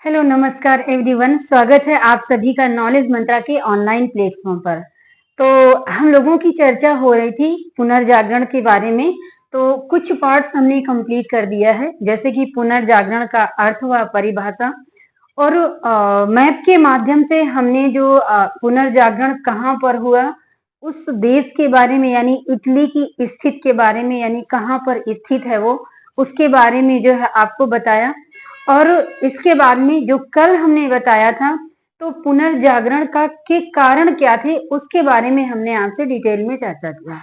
Hello नमस्कार everyone. स्वागत है आप सभी का नॉलेज मंत्रा के ऑनलाइन प्लेटफॉर्म पर। तो हम लोगों की चर्चा हो रही थी पुनर्जागरण के बारे में। तो कुछ पार्ट्स हमने कंप्लीट कर दिया है, जैसे कि पुनर्जागरण का अर्थ व परिभाषा, और मैप के माध्यम से हमने जो पुनर्जागरण कहाँ पर हुआ उस देश के बारे में, यानी इटली की स्थिति के बारे में, यानी कहाँ पर स्थित है वो, उसके बारे में जो है आपको बताया। और इसके बाद में जो कल हमने बताया था, तो पुनर्जागरण का के कारण क्या थे उसके बारे में हमने आपसे डिटेल में चर्चा किया।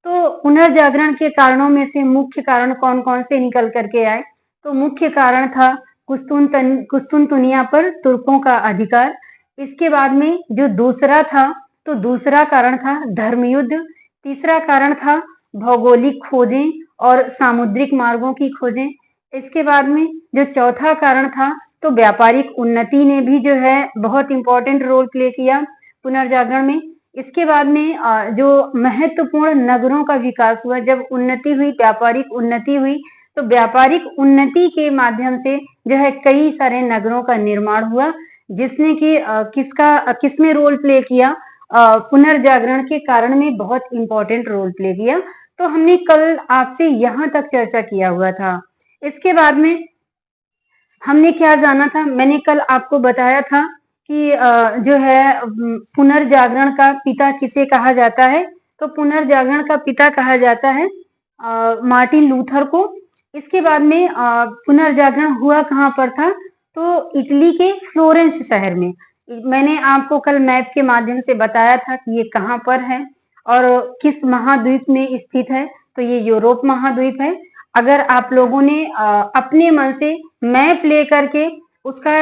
तो पुनर्जागरण के कारणों में से मुख्य कारण कौन कौन से निकल करके आए? तो मुख्य कारण था कुस्तुनतुनिया पर तुर्कों का अधिकार। इसके बाद में जो दूसरा था, तो दूसरा कारण था धर्मयुद्ध। तीसरा कारण था भौगोलिक खोजें और सामुद्रिक मार्गों की खोजें। इसके बाद में जो चौथा कारण था, तो व्यापारिक उन्नति ने भी जो है बहुत इंपॉर्टेंट रोल प्ले किया पुनर्जागरण में। इसके बाद में जो महत्वपूर्ण नगरों का विकास हुआ, जब उन्नति हुई, व्यापारिक उन्नति हुई, तो व्यापारिक उन्नति के माध्यम से जो है कई सारे नगरों का निर्माण हुआ, जिसने कि किसमें रोल प्ले किया? पुनर्जागरण के कारण में बहुत इंपॉर्टेंट रोल प्ले किया। तो हमने कल आपसे यहाँ तक चर्चा किया हुआ था। इसके बाद में हमने क्या जाना था? मैंने कल आपको बताया था कि जो है पुनर्जागरण का पिता किसे कहा जाता है? तो पुनर्जागरण का पिता कहा जाता है मार्टिन लूथर को। इसके बाद में पुनर्जागरण हुआ कहाँ पर था? तो इटली के फ्लोरेंस शहर में। मैंने आपको कल मैप के माध्यम से बताया था कि ये कहाँ पर है और किस महाद्वीप में स्थित है। तो ये यूरोप महाद्वीप है। अगर आप लोगों ने अपने मन से मैप ले करके उसका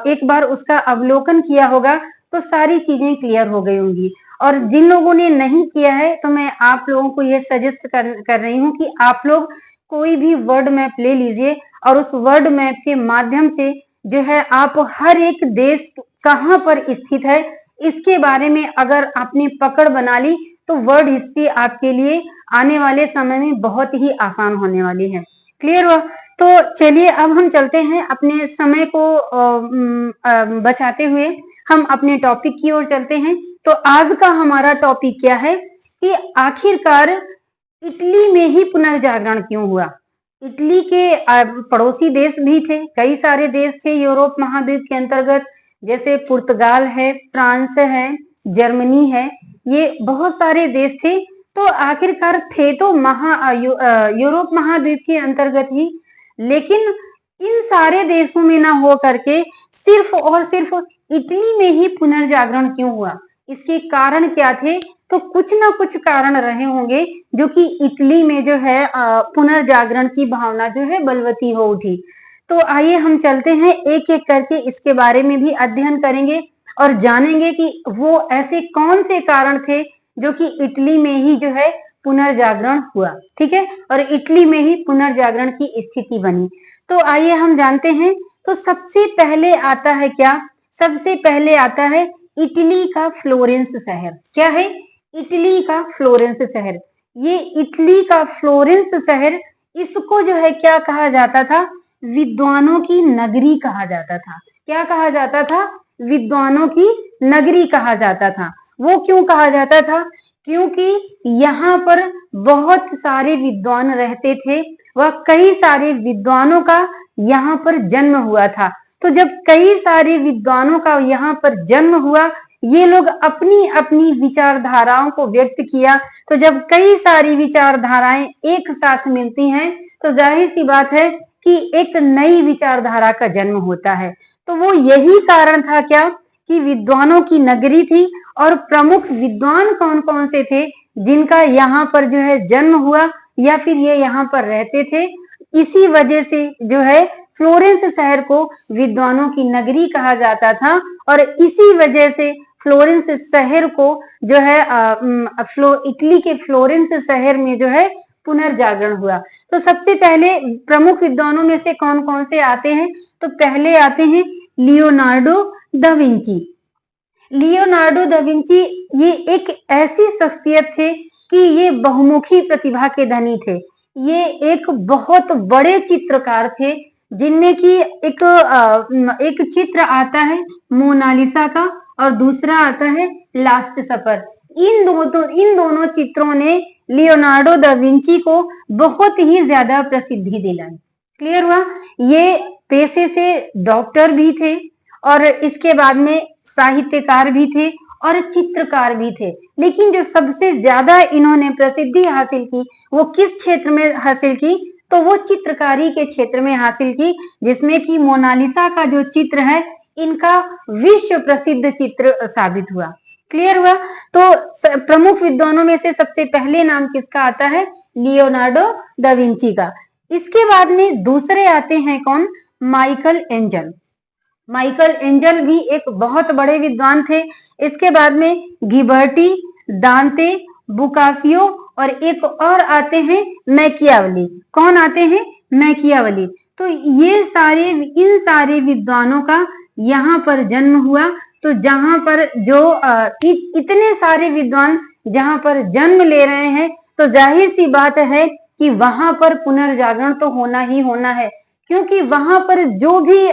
एक बार उसका अवलोकन किया होगा, तो सारी चीजें क्लियर हो गई होंगी। और जिन लोगों ने नहीं किया है, तो मैं आप लोगों को ये सजेस्ट कर रही हूँ कि आप लोग कोई भी वर्ल्ड मैप ले लीजिए और उस वर्ल्ड मैप के माध्यम से जो है आप हर एक देश कहाँ पर स्थित है इसके बारे में अगर आपने पकड़ बना ली, तो वर्ल्ड हिस्ट्री आपके लिए आने वाले समय में बहुत ही आसान होने वाली है। क्लियर हुआ? तो चलिए अब हम चलते हैं, अपने समय को बचाते हुए हम अपने टॉपिक की ओर चलते हैं। तो आज का हमारा टॉपिक क्या है कि आखिरकार इटली में ही पुनर्जागरण क्यों हुआ? इटली के पड़ोसी देश भी थे, कई सारे देश थे यूरोप महाद्वीप के अंतर्गत, जैसे पुर्तगाल है, फ्रांस है, जर्मनी है, ये बहुत सारे देश थे। तो आखिरकार थे तो यूरोप महाद्वीप के अंतर्गत ही, लेकिन इन सारे देशों में ना हो करके सिर्फ और सिर्फ इटली में ही पुनर्जागरण क्यों हुआ? इसके कारण क्या थे? तो कुछ ना कुछ कारण रहे होंगे जो कि इटली में जो है पुनर्जागरण की भावना जो है बलवती हो उठी। तो आइए हम चलते हैं, एक एक करके इसके बारे में भी अध्ययन करेंगे और जानेंगे कि वो ऐसे कौन से कारण थे जो कि इटली में ही जो है पुनर्जागरण हुआ। ठीक है, और इटली में ही पुनर्जागरण की स्थिति बनी। तो आइए हम जानते हैं। तो सबसे पहले आता है क्या? सबसे पहले आता है इटली का फ्लोरेंस शहर। क्या है? इटली का फ्लोरेंस शहर। ये इटली का फ्लोरेंस शहर, इसको जो है क्या कहा जाता था? विद्वानों की नगरी कहा जाता था। क्या कहा जाता था? विद्वानों की नगरी कहा जाता था। वो क्यों कहा जाता था? क्योंकि यहाँ पर बहुत सारे विद्वान रहते थे व कई सारे विद्वानों का यहाँ पर जन्म हुआ था। तो जब कई सारे विद्वानों का यहाँ पर जन्म हुआ, ये लोग अपनी अपनी विचारधाराओं को व्यक्त किया। तो जब कई सारी विचारधाराएं एक साथ मिलती हैं, तो जाहिर सी बात है कि एक नई विचारधारा का जन्म होता है। तो वो यही कारण था क्या? कि विद्वानों की नगरी थी और प्रमुख विद्वान कौन कौन से थे जिनका यहाँ पर जो है जन्म हुआ या फिर ये यहाँ पर रहते थे। इसी वजह से जो है फ्लोरेंस शहर को विद्वानों की नगरी कहा जाता था और इसी वजह से फ्लोरेंस शहर को जो है इटली के फ्लोरेंस शहर में जो है पुनर्जागरण हुआ। तो सबसे पहले प्रमुख विद्वानों में से कौन कौन से आते हैं? तो पहले आते हैं Leonardo da Vinci. Leonardo da Vinci ये एक ऐसी शख्सियत थे कि ये बहुमुखी प्रतिभा के धनी थे। ये एक बहुत बड़े चित्रकार थे जिनमें कि एक चित्र आता है मोनालिसा का और दूसरा आता है लास्ट सपर। इन दोनों चित्रों ने लियोनार्डो दा विंची को बहुत ही ज्यादा प्रसिद्धि दिलाई। क्लियर हुआ? ये पेशे से डॉक्टर भी थे और इसके बाद में साहित्यकार भी थे और चित्रकार भी थे। लेकिन जो सबसे ज्यादा इन्होंने प्रसिद्धि हासिल की वो किस क्षेत्र में हासिल की? तो वो चित्रकारी के क्षेत्र में हासिल की, जिसमें कि मोनालिसा का जो चित्र है इनका विश्व प्रसिद्ध चित्र साबित हुआ। क्लियर हुआ? तो प्रमुख विद्वानों में से सबसे पहले नाम किसका आता है? लियोनार्डो दा विंची का। इसके बाद में दूसरे आते हैं कौन? Michael angel. माइकल एंजल भी एक बहुत बड़े विद्वान थे। इसके बाद में गिबर्टी, दांते, बुकासियो और एक और आते हैं मैकियावली। कौन आते हैं? मैकियावली। तो इन सारे विद्वानों का यहाँ पर जन्म हुआ। तो जहां पर जो इतने सारे विद्वान जहां पर जन्म ले रहे हैं तो जाहिर सी बात है कि वहां पर पुनर्जागरण तो होना ही होना है, क्योंकि वहां पर जो भी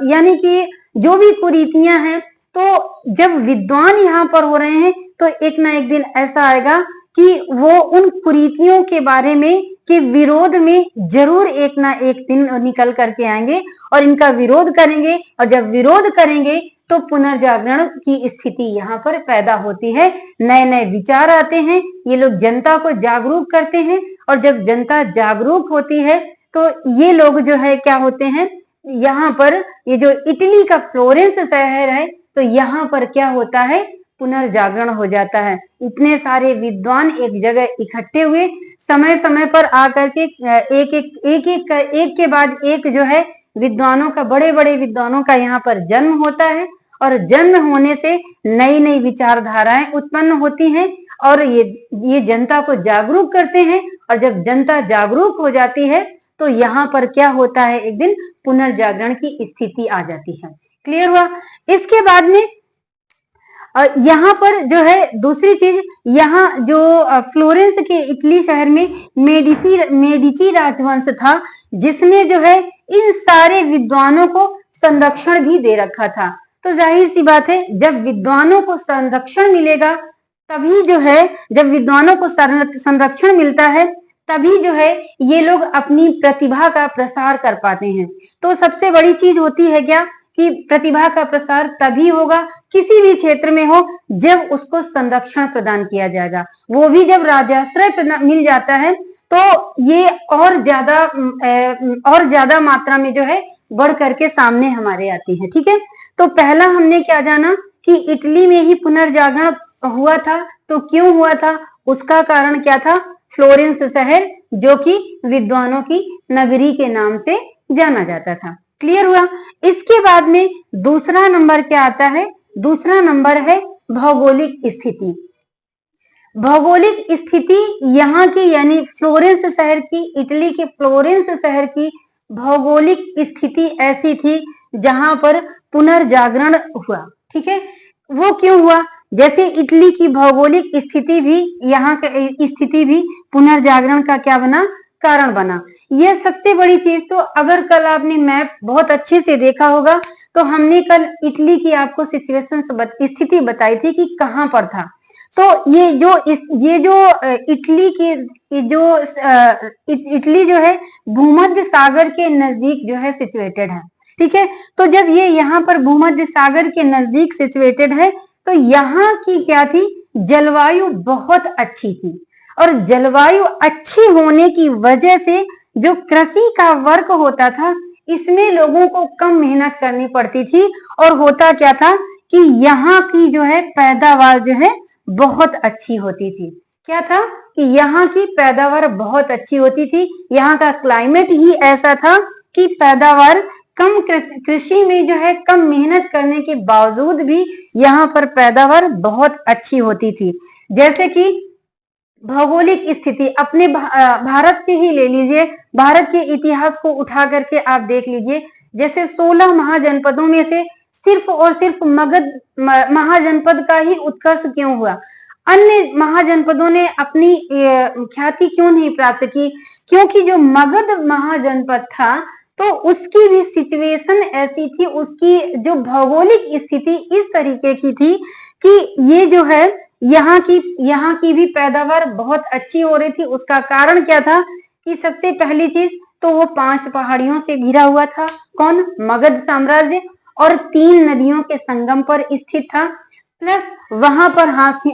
यानी कि जो भी कुरीतियां हैं, तो जब विद्वान यहाँ पर हो रहे हैं तो एक ना एक दिन ऐसा आएगा कि वो उन कुरीतियों के बारे में के विरोध में जरूर एक ना एक दिन निकल करके आएंगे और इनका विरोध करेंगे। और जब विरोध करेंगे तो पुनर्जागरण की स्थिति यहाँ पर पैदा होती है। नए नए विचार आते हैं, ये लोग जनता को जागरूक करते हैं और जब जनता जागरूक होती है तो ये लोग जो है क्या होते हैं, यहाँ पर ये जो इटली का फ्लोरेंस शहर है तो यहाँ पर क्या होता है? पुनर्जागरण हो जाता है। इतने सारे विद्वान एक जगह इकट्ठे हुए, समय समय पर आकर के एक के बाद एक जो है विद्वानों का, बड़े बड़े विद्वानों का यहाँ पर जन्म होता है और जन्म होने से नई नई विचारधाराएं उत्पन्न होती हैं और ये जनता को जागरूक करते हैं। और जब जनता जागरूक हो जाती है तो यहाँ पर क्या होता है? एक दिन पुनर्जागरण की स्थिति आ जाती है। क्लियर हुआ? इसके बाद में यहाँ पर जो है दूसरी चीज, यहाँ जो फ्लोरेंस के इटली शहर में मेडिची राजवंश था, जिसने जो है इन सारे विद्वानों को संरक्षण भी दे रखा था। तो जाहिर सी बात है जब विद्वानों को संरक्षण मिलेगा तभी जो है, जब विद्वानों को संरक्षण मिलता है तभी जो है ये लोग अपनी प्रतिभा का प्रसार कर पाते हैं। तो सबसे बड़ी चीज होती है क्या कि प्रतिभा का प्रसार तभी होगा किसी भी क्षेत्र में हो जब उसको संरक्षण प्रदान किया जाएगा। वो भी जब राजाश्रय मिल जाता है तो ये और ज्यादा मात्रा में जो है बढ़ करके सामने हमारे आती है। ठीक है, तो पहला हमने क्या जाना कि इटली में ही पुनर्जागरण हुआ था। तो क्यों हुआ था? उसका कारण क्या था? फ्लोरेंस शहर, जो कि विद्वानों की नगरी के नाम से जाना जाता था। क्लियर हुआ? इसके बाद में दूसरा नंबर क्या आता है? दूसरा नंबर है भौगोलिक स्थिति। भौगोलिक स्थिति यहाँ की, यानी फ्लोरेंस शहर की, इटली के फ्लोरेंस शहर की भौगोलिक स्थिति ऐसी थी जहां पर पुनर्जागरण हुआ। ठीक है, वो क्यों हुआ? जैसे इटली की भौगोलिक स्थिति भी, यहाँ की स्थिति भी पुनर्जागरण का क्या बना? कारण बना। यह सबसे बड़ी चीज। तो अगर कल आपने मैप बहुत अच्छे से देखा होगा तो हमने कल इटली की आपको सिचुएशन स्थिति बताई थी कि कहां पर था। तो ये जो इटली की इटली जो है भूमध्य सागर के नजदीक जो है सिचुएटेड है। ठीक है, तो जब ये यहाँ पर भूमध्य सागर के नजदीक सिचुएटेड है तो यहाँ की क्या थी? जलवायु बहुत अच्छी थी। और जलवायु अच्छी होने की वजह से जो कृषि का वर्क होता था इसमें लोगों को कम मेहनत करनी पड़ती थी। और होता क्या था कि यहाँ की जो है पैदावार जो है बहुत अच्छी होती थी। क्या था कि यहाँ की पैदावार बहुत अच्छी होती थी। यहाँ का क्लाइमेट ही ऐसा था कि पैदावार कम, कृषि में जो है कम मेहनत करने के बावजूद भी यहाँ पर पैदावार बहुत अच्छी होती थी। जैसे कि भौगोलिक स्थिति अपने भारत से ही ले लीजिए, भारत के इतिहास को उठा करके आप देख लीजिए। जैसे 16 महाजनपदों में से सिर्फ और सिर्फ मगध महाजनपद का ही उत्कर्ष क्यों हुआ? अन्य महाजनपदों ने अपनी ख्याति क्यों नहीं प्राप्त की? क्योंकि जो मगध महाजनपद था तो उसकी भी सिचुएशन ऐसी थी, उसकी जो भौगोलिक स्थिति इस तरीके की थी कि ये जो है यहाँ की भी पैदावार बहुत अच्छी हो रही थी। उसका कारण क्या था कि सबसे पहली चीज तो वो 5 पहाड़ियों से घिरा हुआ था। कौन? मगध साम्राज्य, और 3 नदियों के संगम पर स्थित था। प्लस वहां पर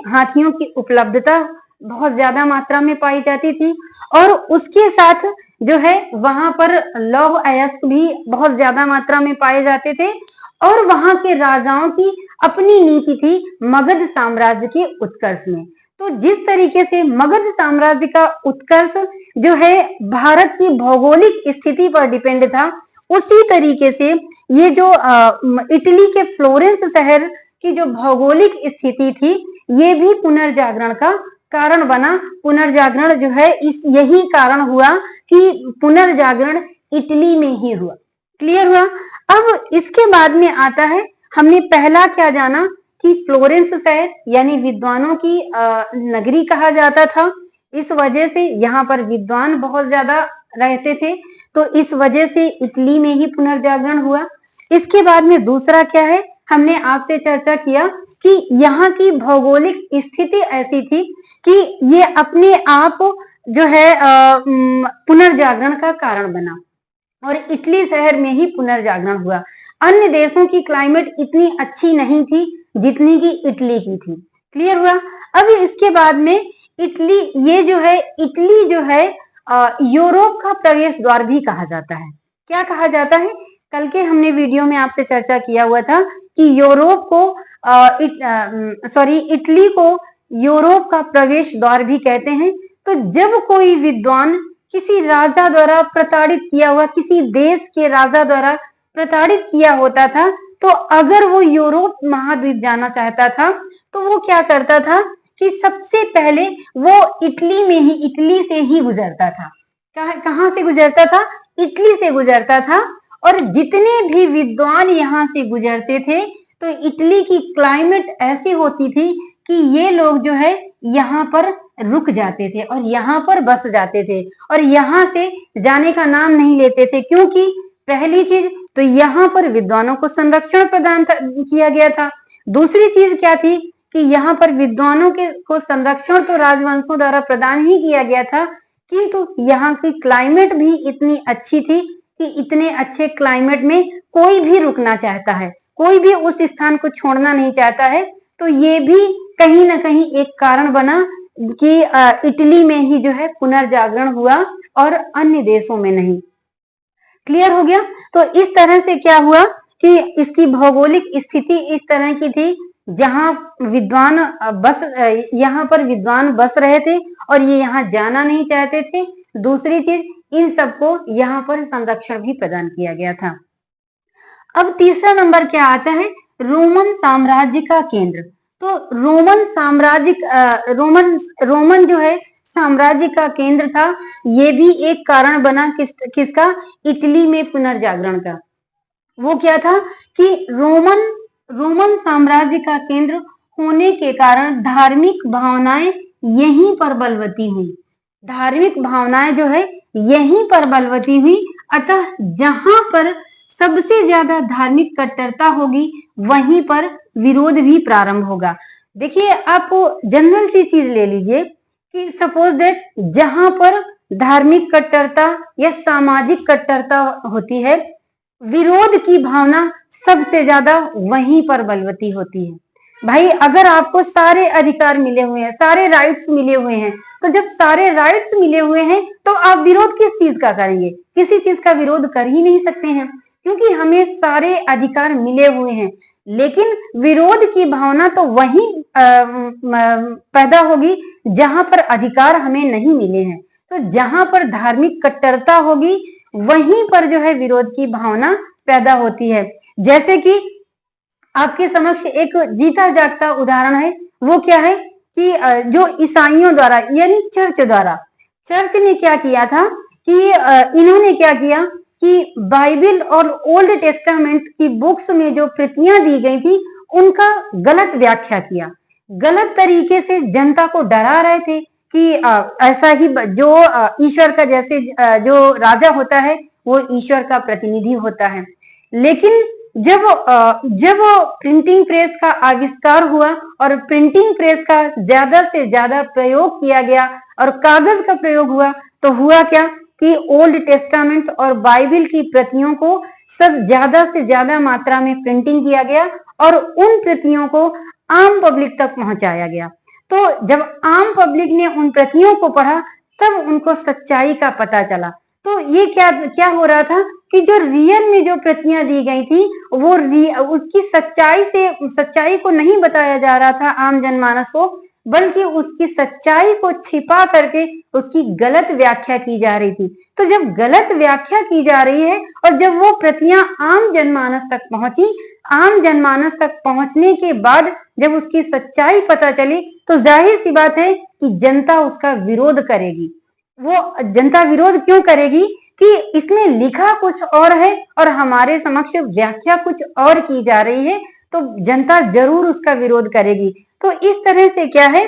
हाथियों की उपलब्धता बहुत ज्यादा मात्रा में पाई जाती थी, और उसके साथ जो है वहां पर लौह अयस्क भी बहुत ज्यादा मात्रा में पाए जाते थे, और वहां के राजाओं की अपनी नीति थी मगध साम्राज्य के उत्कर्ष में। तो जिस तरीके से मगध साम्राज्य का उत्कर्ष जो है भारत की भौगोलिक स्थिति पर डिपेंड था, उसी तरीके से ये जो इटली के फ्लोरेंस शहर की जो भौगोलिक स्थिति थी, ये भी पुनर्जागरण का कारण बना। पुनर्जागरण जो है यही कारण हुआ कि पुनर्जागरण इटली में ही हुआ। क्लियर हुआ? अब इसके बाद में आता है, हमने पहला क्या जाना कि फ्लोरेंस शहर यानी विद्वानों की नगरी कहा जाता था। इस वजह से यहाँ पर विद्वान बहुत ज्यादा रहते थे, तो इस वजह से इटली में ही पुनर्जागरण हुआ। इसके बाद में दूसरा क्या है, हमने आपसे चर्चा किया कि यहाँ की भौगोलिक स्थिति ऐसी थी कि ये अपने आप जो है पुनर्जागरण का कारण बना, और इटली शहर में ही पुनर्जागरण हुआ। अन्य देशों की क्लाइमेट इतनी अच्छी नहीं थी जितनी की इटली की थी। क्लियर हुआ? अब इसके बाद में इटली, ये जो है इटली जो है यूरोप का प्रवेश द्वार भी कहा जाता है। क्या कहा जाता है? कल के हमने वीडियो में आपसे चर्चा किया हुआ था कि यूरोप को इटली को यूरोप का प्रवेश द्वार भी कहते हैं। तो जब कोई विद्वान किसी राजा द्वारा प्रताड़ित किया हुआ, किसी देश के राजा द्वारा प्रताड़ित किया होता था, तो अगर वो यूरोप महाद्वीप जाना चाहता था तो वो क्या करता था कि सबसे पहले वो इटली से ही गुजरता था। कहां से गुजरता था? इटली से गुजरता था। और जितने भी विद्वान यहाँ से गुजरते थे, तो इटली की क्लाइमेट ऐसी होती थी कि ये लोग जो है यहाँ पर रुक जाते थे और यहाँ पर बस जाते थे, और यहाँ से जाने का नाम नहीं लेते थे। क्योंकि पहली चीज तो यहाँ पर विद्वानों को संरक्षण प्रदान किया गया था। दूसरी चीज क्या थी कि यहाँ पर विद्वानों को संरक्षण तो राजवंशों द्वारा प्रदान ही किया गया था, किंतु यहाँ की क्लाइमेट भी इतनी अच्छी थी कि इतने अच्छे क्लाइमेट में कोई भी रुकना चाहता है, कोई भी उस स्थान को छोड़ना नहीं चाहता है। तो ये भी कहीं ना कहीं एक कारण बना कि इटली में ही जो है पुनर्जागरण हुआ और अन्य देशों में नहीं। क्लियर हो गया? तो इस तरह से क्या हुआ कि इसकी भौगोलिक स्थिति इस तरह की थी, जहां यहाँ पर विद्वान बस रहे थे और ये यहाँ जाना नहीं चाहते थे। दूसरी चीज, इन सबको यहाँ पर संरक्षण भी प्रदान किया गया था। अब तीसरा नंबर क्या आता है? रोमन साम्राज्य का केंद्र। तो रोमन जो है साम्राज्य का केंद्र था। ये भी एक कारण बना किसका? इटली में पुनर्जागरण का। वो क्या था कि रोमन साम्राज्य का केंद्र होने के कारण धार्मिक भावनाएं यहीं पर बलवती हुई। धार्मिक भावनाएं जो है यहीं पर बलवती हुई। अतः जहां पर सबसे ज्यादा धार्मिक कट्टरता होगी, वहीं पर विरोध भी प्रारंभ होगा। देखिए, आप जनरल सी चीज ले लीजिए कि सपोज दैट जहां पर धार्मिक कट्टरता या सामाजिक कट्टरता होती है, विरोध की भावना सबसे ज्यादा वहीं पर बलवती होती है। भाई, अगर आपको सारे अधिकार मिले हुए हैं, सारे राइट्स मिले हुए हैं, तो जब सारे राइट्स मिले हुए हैं तो आप विरोध किस चीज का करेंगे? किसी चीज का विरोध कर ही नहीं सकते हैं, क्योंकि हमें सारे अधिकार मिले हुए हैं। लेकिन विरोध की भावना तो वहीं पैदा होगी जहां पर अधिकार हमें नहीं मिले हैं। तो जहां पर धार्मिक कट्टरता होगी, वहीं पर जो है विरोध की भावना पैदा होती है। जैसे कि आपके समक्ष एक जीता जागता उदाहरण है। वो क्या है कि जो ईसाइयों द्वारा यानी चर्च ने क्या किया था कि इन्होंने क्या किया कि बाइबल और ओल्ड टेस्टामेंट की बुक्स में जो प्रतियां दी गई थी, उनका गलत व्याख्या किया। गलत तरीके से जनता को डरा रहे थे कि ऐसा ही जो ईश्वर का जैसे जो राजा होता है वो ईश्वर का प्रतिनिधि होता है। लेकिन जब प्रिंटिंग प्रेस का आविष्कार हुआ और प्रिंटिंग प्रेस का ज्यादा से ज्यादा प्रयोग किया गया और कागज का प्रयोग हुआ, तो हुआ क्या कि ओल्ड टेस्टामेंट और बाइबल की प्रतियों को सब ज्यादा से ज्यादा मात्रा में प्रिंटिंग किया गया और उन प्रतियों को आम पब्लिक तक पहुंचाया गया। तो जब आम पब्लिक ने उन प्रतियों को पढ़ा तब उनको सच्चाई का पता चला। तो ये क्या हो रहा था कि जो रियल में जो प्रतियां दी गई थी वो उसकी सच्चाई को नहीं बताया जा रहा था आम जनमानस को, बल्कि उसकी सच्चाई को छिपा करके उसकी गलत व्याख्या की जा रही थी। तो जब गलत व्याख्या की जा रही है और जब वो प्रतियां आम जनमानस तक पहुंची, आम जनमानस तक पहुंचने के बाद जब उसकी सच्चाई पता चली, तो जाहिर सी बात है कि जनता उसका विरोध करेगी। वो जनता विरोध क्यों करेगी कि इसमें लिखा कुछ और है और हमारे समक्ष व्याख्या कुछ और की जा रही है, तो जनता जरूर उसका विरोध करेगी। तो इस तरह से क्या है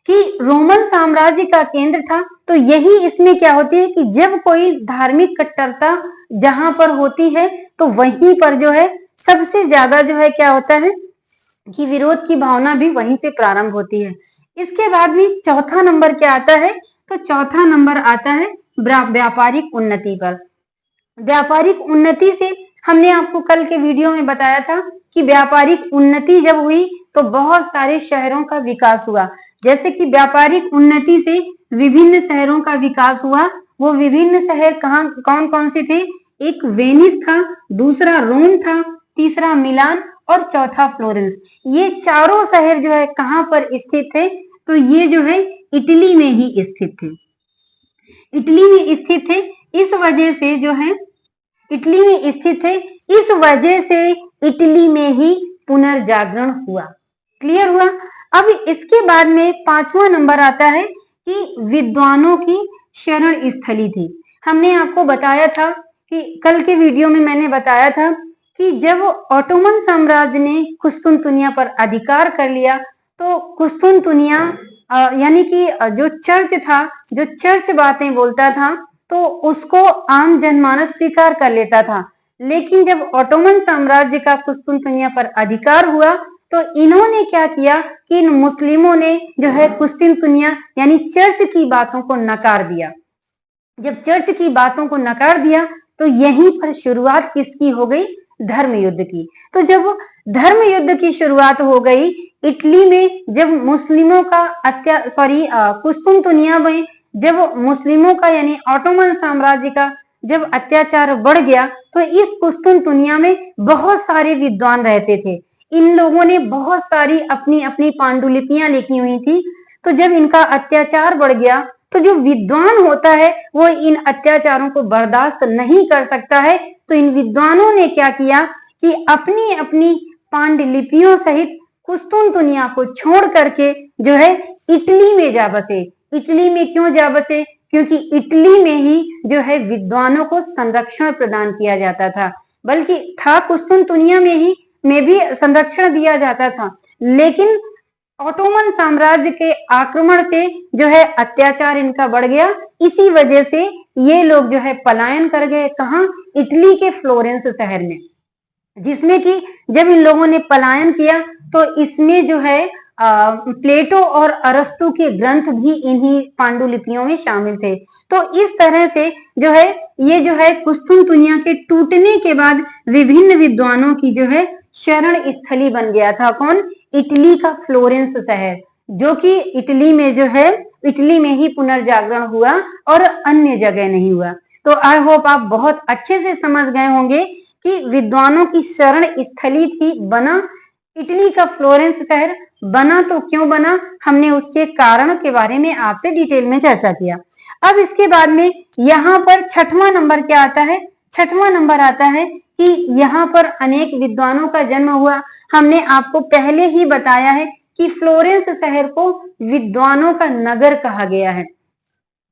कि रोमन साम्राज्य का केंद्र था। तो यही इसमें क्या होती है कि जब कोई धार्मिक कट्टरता जहां पर होती है तो वहीं पर जो है सबसे ज्यादा जो है क्या होता है कि विरोध की भावना भी वहीं से प्रारंभ होती है। इसके बाद भी चौथा नंबर क्या आता है, तो चौथा नंबर आता है व्यापारिक उन्नति पर। व्यापारिक उन्नति से हमने आपको कल के वीडियो में बताया था कि व्यापारिक उन्नति जब हुई तो बहुत सारे शहरों का विकास हुआ। जैसे कि व्यापारिक उन्नति से विभिन्न शहरों का विकास हुआ। वो विभिन्न शहर कौन कौन से थे? एक वेनिस था, दूसरा रोम था, तीसरा मिलान और चौथा फ्लोरेंस। ये चारों शहर जो है कहां पर स्थित थे? तो ये जो है इटली में ही स्थित थे। इटली में स्थित थे, इस वजह से जो है इटली में स्थित थे, इस वजह से इटली में ही पुनर्जागरण हुआ। क्लियर हुआ? अब इसके बाद में पांचवा नंबर आता है कि विद्वानों की शरण स्थली थी। हमने आपको बताया था कि कल के वीडियो में मैंने बताया था कि जब ऑटोमन साम्राज्य ने कुस्तुनतुनिया पर अधिकार कर लिया तो कुस्तुनतुनिया यानी कि जो चर्च था, जो चर्च बातें बोलता था, तो उसको आम जनमानस स्वीकार कर लेता था। लेकिन जब ऑटोमन साम्राज्य का कुस्तुनतुनिया पर अधिकार हुआ तो इन्होंने क्या किया कि इन मुस्लिमों ने जो है कुस्तुनतुनिया यानी चर्च की बातों को नकार दिया। जब चर्च की बातों को नकार दिया तो यहीं पर शुरुआत किसकी हो गई? धर्म युद्ध की। तो जब धर्म युद्ध की शुरुआत हो गई इटली में, जब मुस्लिमों का कुस्तुनतुनिया में जब मुस्लिमों का यानी ऑटोमन साम्राज्य का जब अत्याचार बढ़ गया तो इस कुस्तुनतुनिया में बहुत सारे विद्वान रहते थे। इन लोगों ने बहुत सारी अपनी अपनी पांडुलिपियां लिखी हुई थी। तो जब इनका अत्याचार बढ़ गया तो जो विद्वान होता है वो इन अत्याचारों को बर्दाश्त नहीं कर सकता है। तो इन विद्वानों ने क्या किया कि अपनी अपनी पांडुलिपियों सहित कुस्तुनतुनिया को छोड़ करके जो है इटली में जा बसे। इटली में क्यों जा बसे? क्योंकि इटली में ही जो है विद्वानों को संरक्षण प्रदान किया जाता था। बल्कि था कुस्तुनतुनिया में भी संरक्षण दिया जाता था, लेकिन ऑटोमन साम्राज्य के आक्रमण से जो है अत्याचार इनका बढ़ गया। इसी वजह से ये लोग जो है पलायन कर गए। कहाँ? इटली के फ्लोरेंस शहर में। जिसमें कि जब इन लोगों ने पलायन किया तो इसमें जो है प्लेटो और अरस्तु के ग्रंथ भी इन्हीं पांडुलिपियों में शामिल थे। तो इस तरह से जो है ये जो है कुस्तुनतुनिया के टूटने के बाद विभिन्न विद्वानों की जो है शरण स्थली बन गया था। कौन? इटली का फ्लोरेंस शहर, जो कि इटली में जो है इटली में ही पुनर्जागरण हुआ और अन्य जगह नहीं हुआ। तो आई होप आप बहुत अच्छे से समझ गए होंगे कि विद्वानों की शरण स्थली थी बना इटली का फ्लोरेंस शहर। बना तो क्यों बना, हमने उसके कारण के बारे में आपसे डिटेल में चर्चा किया। अब इसके बाद में यहाँ पर छठवां नंबर क्या आता है? छठवां नंबर आता है कि यहाँ पर अनेक विद्वानों का जन्म हुआ। हमने आपको पहले ही बताया है कि फ्लोरेंस शहर को विद्वानों का नगर कहा गया है।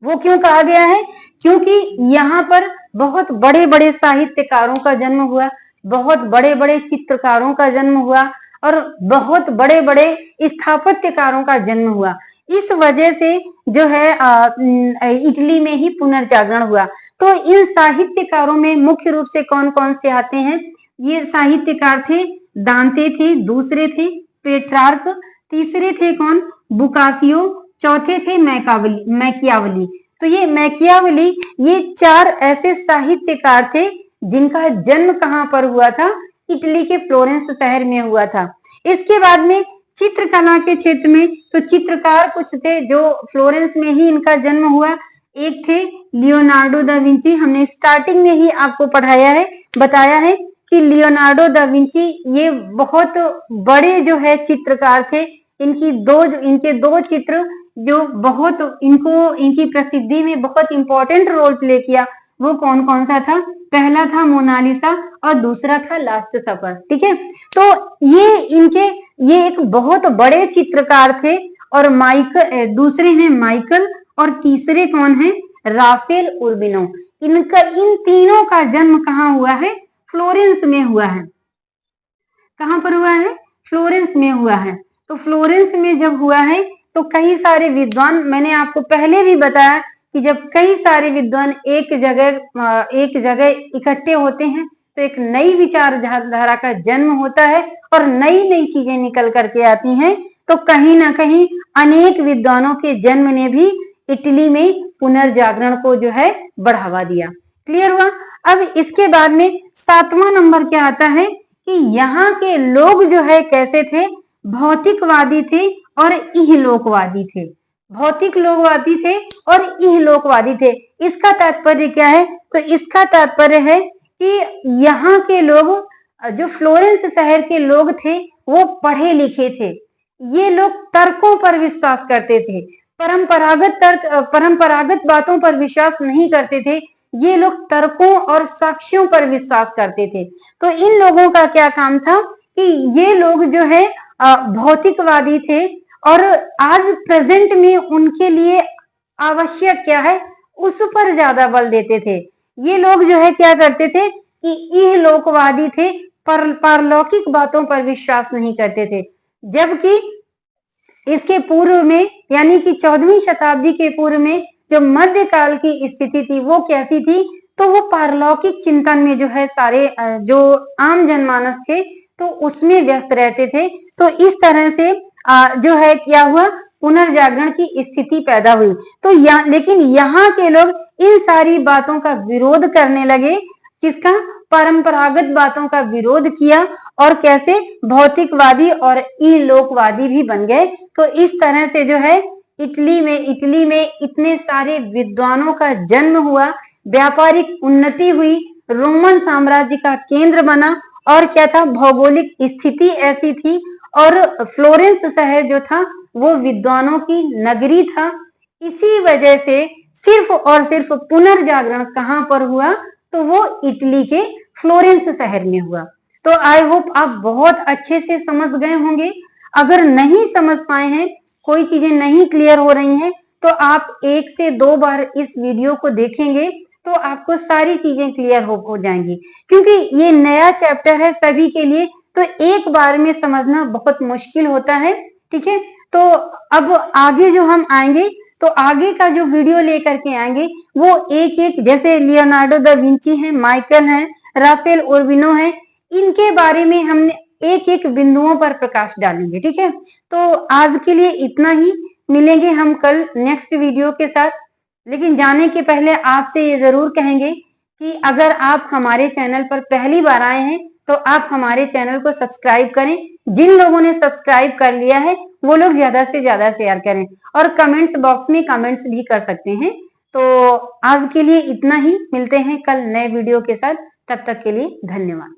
वो क्यों कहा गया है? क्योंकि यहाँ पर बहुत बड़े बड़े साहित्यकारों का जन्म हुआ, बहुत बड़े बड़े चित्रकारों का जन्म हुआ और बहुत बड़े बड़े स्थापत्यकारों का जन्म हुआ। इस वजह से जो है इटली में ही पुनर्जागरण हुआ। तो इन साहित्यकारों में मुख्य रूप से कौन कौन से आते हैं? ये साहित्यकार थे, दांते थे, दूसरे थे पेट्रार्क, तीसरे थे कौन? बुकासियो, चौथे थे मैकियावली। तो ये मैकियावली, ये 4 ऐसे साहित्यकार थे जिनका जन्म कहां पर हुआ था? इटली के फ्लोरेंस शहर में हुआ था। इसके बाद में चित्रकला के क्षेत्र में तो चित्रकार कुछ थे जो फ्लोरेंस में ही इनका जन्म हुआ। एक थे लियोनार्डो दा विंची, हमने स्टार्टिंग में ही आपको पढ़ाया है, बताया है कि लियोनार्डो दा विंची ये बहुत बड़े जो है चित्रकार थे। इनके दो चित्र जो बहुत इनकी प्रसिद्धि में बहुत इंपॉर्टेंट रोल प्ले किया, वो कौन कौन सा था? पहला था मोनालिसा और दूसरा था लास्ट सफर। ठीक है, तो ये एक बहुत बड़े चित्रकार थे। और दूसरे हैं माइकल और तीसरे कौन है? राफेल उर्बिनो। इन तीनों का जन्म कहाँ हुआ है? फ्लोरेंस में हुआ है। कहां पर हुआ है? फ्लोरेंस में हुआ है। तो फ्लोरेंस में जब हुआ है तो कई सारे विद्वान, मैंने आपको पहले भी बताया कि जब कई सारे विद्वान एक जगह इकट्ठे होते हैं तो एक नई विचारधारा का जन्म होता है और नई नई चीजें निकल करके आती हैं। तो कहीं ना कहीं अनेक विद्वानों के जन्म ने भी इटली में पुनर्जागरण को जो है बढ़ावा दिया। क्लियर हुआ? अब इसके बाद में 7वां नंबर क्या आता है कि यहाँ के लोग जो है कैसे थे? भौतिकवादी थे और इहलोकवादी थे। भौतिक लोकवादी थे और इहलोकवादी थे। इसका तात्पर्य क्या है? तो इसका तात्पर्य है कि यहाँ के लोग, जो फ्लोरेंस शहर के लोग थे, वो पढ़े लिखे थे। ये लोग तर्कों पर विश्वास करते थे, परंपरागत बातों पर विश्वास नहीं करते थे। ये लोग तर्कों और साक्ष्यों पर विश्वास करते थे। तो इन लोगों का क्या काम था कि ये लोग जो है भौतिकवादी थे और आज प्रेजेंट में उनके लिए आवश्यक क्या है उस पर ज्यादा बल देते थे। ये लोग जो है क्या करते थे कि इहलोकवादी थे, पारलौकिक बातों पर विश्वास नहीं करते थे। जबकि इसके पूर्व में यानी कि 14वीं शताब्दी के पूर्व में जो मध्यकाल की स्थिति थी वो कैसी थी? तो वो पारलौकिक चिंतन में जो है सारे जो आम जनमानस थे तो उसमें व्यस्त रहते थे। तो इस तरह से जो है क्या हुआ? पुनर्जागरण की स्थिति पैदा हुई। तो लेकिन यहाँ के लोग इन सारी बातों का विरोध करने लगे। किसका? परंपरागत बातों का विरोध किया और कैसे? भौतिकवादी और इहलोकवादी भी बन गए। तो इस तरह से जो है इटली में इतने सारे विद्वानों का जन्म हुआ, व्यापारिक उन्नति हुई, रोमन साम्राज्य का केंद्र बना और क्या था? भौगोलिक स्थिति ऐसी थी और फ्लोरेंस शहर जो था वो विद्वानों की नगरी था। इसी वजह से सिर्फ और सिर्फ पुनर्जागरण कहां पर हुआ? तो वो इटली के फ्लोरेंस शहर में हुआ। तो आई होप आप बहुत अच्छे से समझ गए होंगे। अगर नहीं समझ पाए हैं, कोई चीजें नहीं क्लियर हो रही हैं, तो आप 1 से 2 बार इस वीडियो को देखेंगे तो आपको सारी चीजें क्लियर हो जाएंगी। क्योंकि ये नया चैप्टर है सभी के लिए, तो एक बार में समझना बहुत मुश्किल होता है। ठीक है, तो अब आगे जो हम आएंगे तो आगे का जो वीडियो लेकर के आएंगे वो एक एक, जैसे लियोनार्डो दा विंची है, माइकल है, राफेल उर्बिनो है, इनके बारे में हमने एक एक बिंदुओं पर प्रकाश डालेंगे। ठीक है, तो आज के लिए इतना ही। मिलेंगे हम कल नेक्स्ट वीडियो के साथ। लेकिन जाने के पहले आपसे ये जरूर कहेंगे कि अगर आप हमारे चैनल पर पहली बार आए हैं तो आप हमारे चैनल को सब्सक्राइब करें। जिन लोगों ने सब्सक्राइब कर लिया है वो लोग ज्यादा से ज्यादा शेयर करें और कमेंट्स बॉक्स में कमेंट्स भी कर सकते हैं। तो आज के लिए इतना ही। मिलते हैं कल नए वीडियो के साथ। तब तक के लिए धन्यवाद।